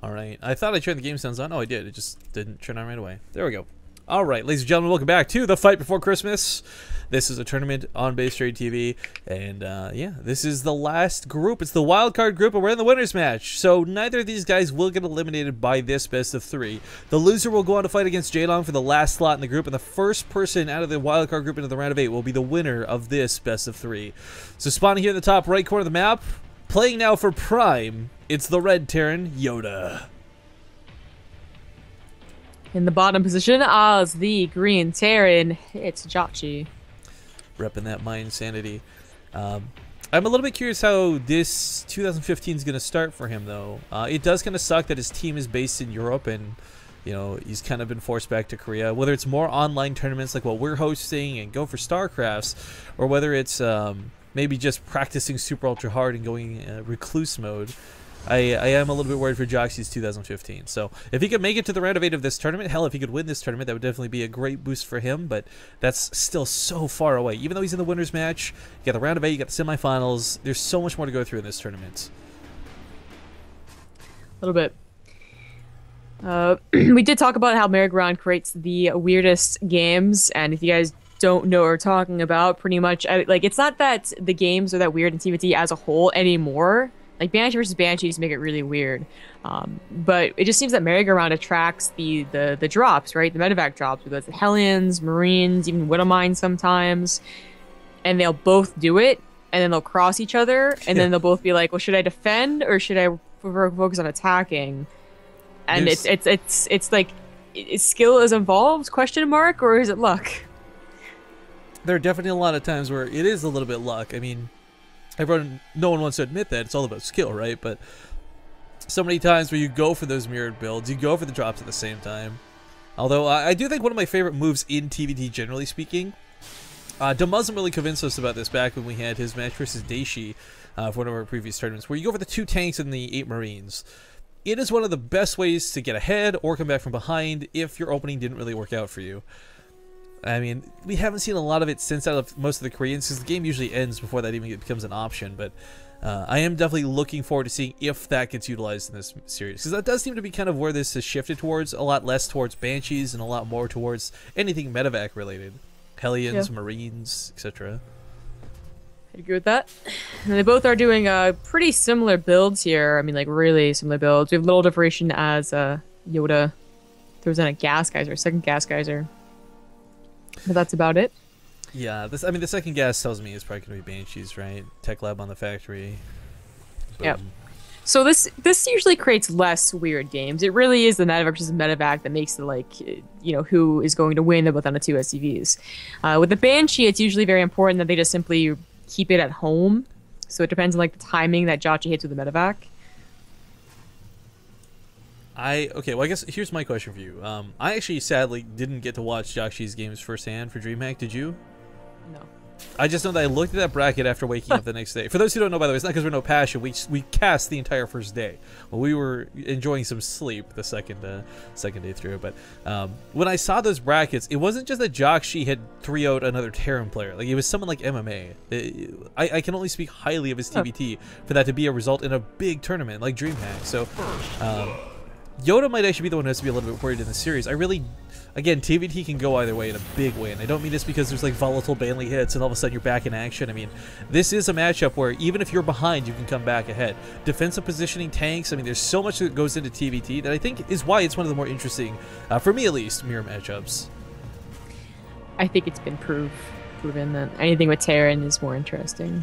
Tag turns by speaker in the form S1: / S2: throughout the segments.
S1: All right. I thought I turned the game sounds on. Oh, I did. It just didn't turn on right away. There we go. All right, ladies and gentlemen, welcome back to the Fight Before Christmas. This is a tournament on Base Trade TV, and yeah, this is the last group. It's the wild card group, and we're in the winners match. So neither of these guys will get eliminated by this best of 3. The loser will go on to fight against Jjakji for the last slot in the group, and the first person out of the wild card group into the round of 8 will be the winner of this best of 3. So spawning here in the top right corner of the map, playing now for Prime, it's the red Terran, YoDa.
S2: In the bottom position as the green Terran, it's Jjakji.
S1: Repping that mind sanity. I'm a little bit curious how this 2015 is going to start for him, though. It does kind of suck that his team is based in Europe, and you know he's kind of been forced back to Korea. Whether it's more online tournaments like what we're hosting and go for StarCrafts, or whether it's maybe just practicing super ultra hard and going recluse mode. I am a little bit worried for Jjakji's 2015. So if he could make it to the round of 8 of this tournament, hell, if he could win this tournament, that would definitely be a great boost for him. But that's still so far away. Even though he's in the winners match, you got the round of 8, you got the semifinals. There's so much more to go through in this tournament.
S2: A little bit. We did talk about how merry-go-round creates the weirdest games, and if you guys don't know what we're talking about, pretty much, like, it's not that the games are that weird in TVT as a whole anymore. Like, Banshee versus Banshees make it really weird. But it just seems that merry-go-round attracts the drops, right? The medevac drops, with the Hellions, Marines, even Widow Mines sometimes. And they'll both do it, and then they'll cross each other, and then they'll both be like, well, should I defend, or should I focus on attacking? And it's like, is skill is involved, question mark, or is it luck?
S1: There are definitely a lot of times where it is a little bit luck. I mean, no one wants to admit that. It's all about skill, right? But so many times where you go for those mirrored builds, you go for the drops at the same time. Although I do think one of my favorite moves in TVT, generally speaking, Dumuzum really convinced us about this back when we had his match versus Daishi for one of our previous tournaments, where you go for the 2 tanks and the 8 Marines. It is one of the best ways to get ahead or come back from behind if your opening didn't really work out for you. I mean, we haven't seen a lot of it since out of most of the Koreans, because the game usually ends before that even becomes an option. But I am definitely looking forward to seeing if that gets utilized in this series, because that does seem to be kind of where this has shifted towards, a lot less towards Banshees and a lot more towards anything medevac related. Hellions, Marines, etc.
S2: I agree with that. And they both are doing pretty similar builds here. I mean, like, really similar builds. We have little differentiation as YoDa throws in a gas geyser, second gas geyser. But that's about it. Yeah,
S1: I mean, the second gas tells me it's probably going to be Banshees, right? Tech Lab on the factory. Boom.
S2: Yep. So this usually creates less weird games. It really is the medevac versus medevac that makes it, like, you know, who is going to win both on the 2 SCVs. With the Banshee, it's usually very important that they just simply keep it at home. So it depends on, like, the timing that Jjakji hits with the medevac.
S1: Okay, well, I guess here's my question for you. I actually sadly didn't get to watch Jjakji's games firsthand for DreamHack. Did you?
S2: No.
S1: I just know that I looked at that bracket after waking up the next day. For those who don't know, by the way, it's not because we're no passion. We cast the entire first day. Well, we were enjoying some sleep the second day through. But when I saw those brackets, it wasn't just that Jjakji had 3-0'd another Terran player. Like, it was someone like MMA. I can only speak highly of his TBT for that to be a result in a big tournament like DreamHack. So YoDa might actually be the one who has to be a little bit worried in the series. Again, TVT can go either way in a big way, and I don't mean this because there's like volatile Banley hits and all of a sudden you're back in action. I mean, this is a matchup where even if you're behind, you can come back ahead. Defensive positioning, tanks, I mean, there's so much that goes into TVT that I think is why it's one of the more interesting, for me at least, mirror matchups.
S2: I think it's been proven that anything with Terran is more interesting.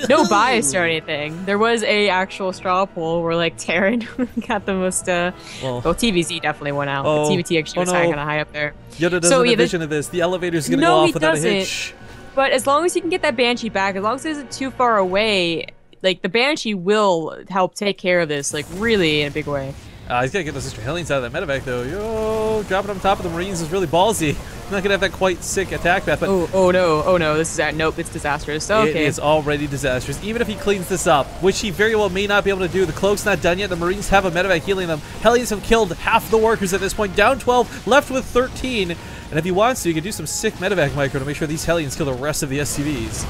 S2: No bias or anything. There was a actual straw poll where, like, Terran got the most. Well, TVZ definitely went out. But TVT actually was kind of high up there.
S1: YoDa doesn't have a vision of this. The elevator's gonna go off without a hitch.
S2: But as long as you can get that Banshee back, as long as it isn't too far away, like, the Banshee will help take care of this, like, really in a big way.
S1: He's gotta get those extra Hellions out of that medevac, though. Yo, dropping on top of the Marines is really ballsy. Not gonna have that quite sick attack path, but
S2: oh no, this is nope, it's disastrous. Okay.
S1: It is already disastrous. Even if he cleans this up, which he very well may not be able to do. The cloak's not done yet. The Marines have a medevac healing them. Hellions have killed half the workers at this point. Down 12, left with 13. And if he wants to, he can do some sick medevac micro to make sure these Hellions kill the rest of the SCVs.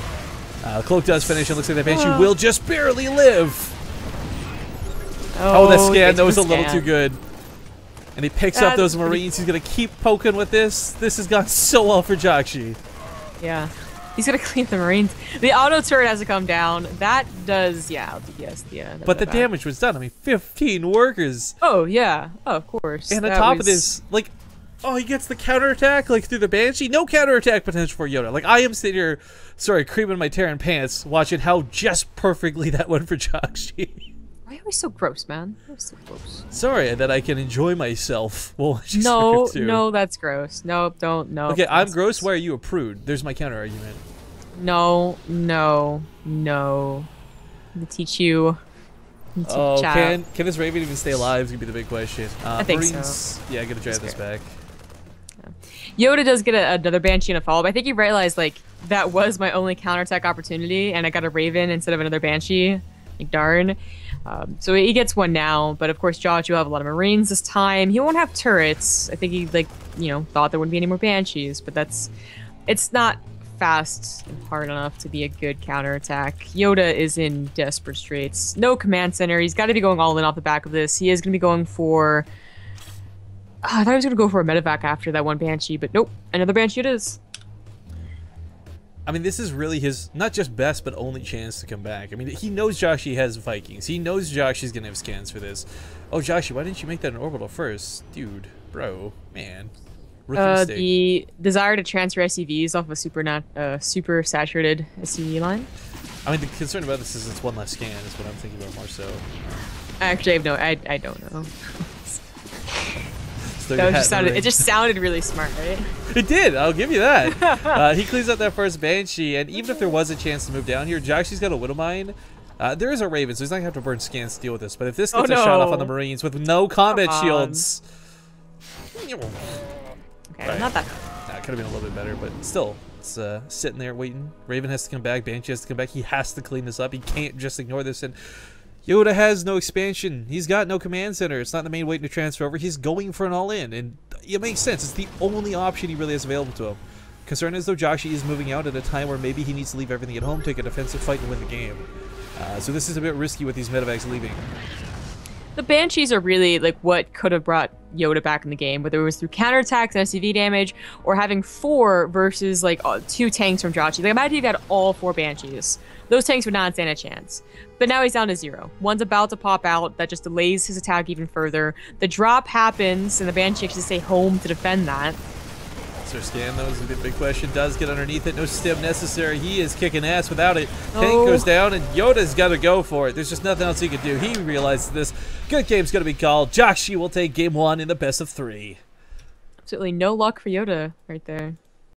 S1: Cloak does finish, and looks like that Banshee will just barely live. Oh, that scan,
S2: gets
S1: that was
S2: the
S1: a little
S2: scan.
S1: too good. And he picks up those Marines. He's going to keep poking with this. This has gone so well for Jjakji.
S2: Yeah. He's gonna clean the Marines. The auto turret has to come down. That does, yeah, LTPS. Yeah.
S1: But the damage was done. I mean, 15 workers.
S2: Oh yeah. Oh, of course.
S1: And on top of this, like, oh, he gets the counterattack, like, through the Banshee. No counterattack potential for YoDa. Like, I am sitting here, sorry, creaming my Terran pants, watching how just perfectly that went for Jjakji.
S2: Why are we so gross, man? We're so gross.
S1: Sorry that I can enjoy myself. Well,
S2: no, that's gross. Nope, don't, no.
S1: Okay, I'm gross. Why are you a prude? There's my counter argument.
S2: No. I'm gonna teach you.
S1: Oh, can this Raven even stay alive? Is gonna be the big question.
S2: I think
S1: Marines,
S2: so.
S1: Yeah, I gotta drive this back.
S2: YoDa does get another Banshee and a follow-up. I think he realized, like, that was my only counterattack opportunity, and I got a Raven instead of another Banshee. Like, darn. So he gets one now, but of course Jjakji will have a lot of Marines this time. He won't have turrets. I think he, like, you know, thought there wouldn't be any more Banshees, but it's not fast and hard enough to be a good counterattack. YoDa is in desperate straits. No command center. He's got to be going all in off the back of this. He is going to be going for... I thought he was going to go for a medevac after that one Banshee, but nope. Another Banshee it is.
S1: I mean, this is really his, not just best, but only chance to come back. I mean, he knows Jjakji has Vikings. He knows Jjakji's going to have scans for this. Oh, Jjakji, why didn't you make that an orbital first? Dude, bro, man.
S2: The desire to transfer SCVs off of a super saturated SCV line.
S1: I mean, the concern about this is it's one less scan is what I'm thinking about more so.
S2: Actually, I don't know. It just sounded really smart, right?
S1: It did. I'll give you that. He cleans up that first Banshee, and even if there was a chance to move down here, Jjakji's got a Widow Mine. There is a Raven, so he's not gonna have to burn scans to deal with this. But if this gets a shot off on the Marines with no combat shields,
S2: okay,
S1: right.
S2: Not that.
S1: It could have been a little bit better, but still, it's sitting there waiting. Raven has to come back. Banshee has to come back. He has to clean this up. He can't just ignore this. And YoDa has no expansion. He's got no command center. It's not the main waiting to transfer over. He's going for an all-in, and it makes sense. It's the only option he really has available to him. Concern is, though, Jjakji is moving out at a time where maybe he needs to leave everything at home, take a defensive fight, and win the game. So this is a bit risky with these medevacs leaving.
S2: The Banshees are really like what could have brought YoDa back in the game, whether it was through counterattacks and SCV damage, or having 4 versus like 2 tanks from Jjakji. Like, imagine if you had all 4 Banshees. Those tanks would not stand a chance. But now he's down to 0. One's about to pop out. That just delays his attack even further. The drop happens, and the Banshee has to stay home to defend that.
S1: So scan, though, is a big question. Does get underneath it. No stim necessary. He is kicking ass without it.
S2: Oh.
S1: Tank goes down, and YoDa's got to go for it. There's just nothing else he can do. He realizes this. Good game's going to be called. Jjakji will take game 1 in the best of 3.
S2: Absolutely no luck for YoDa right there.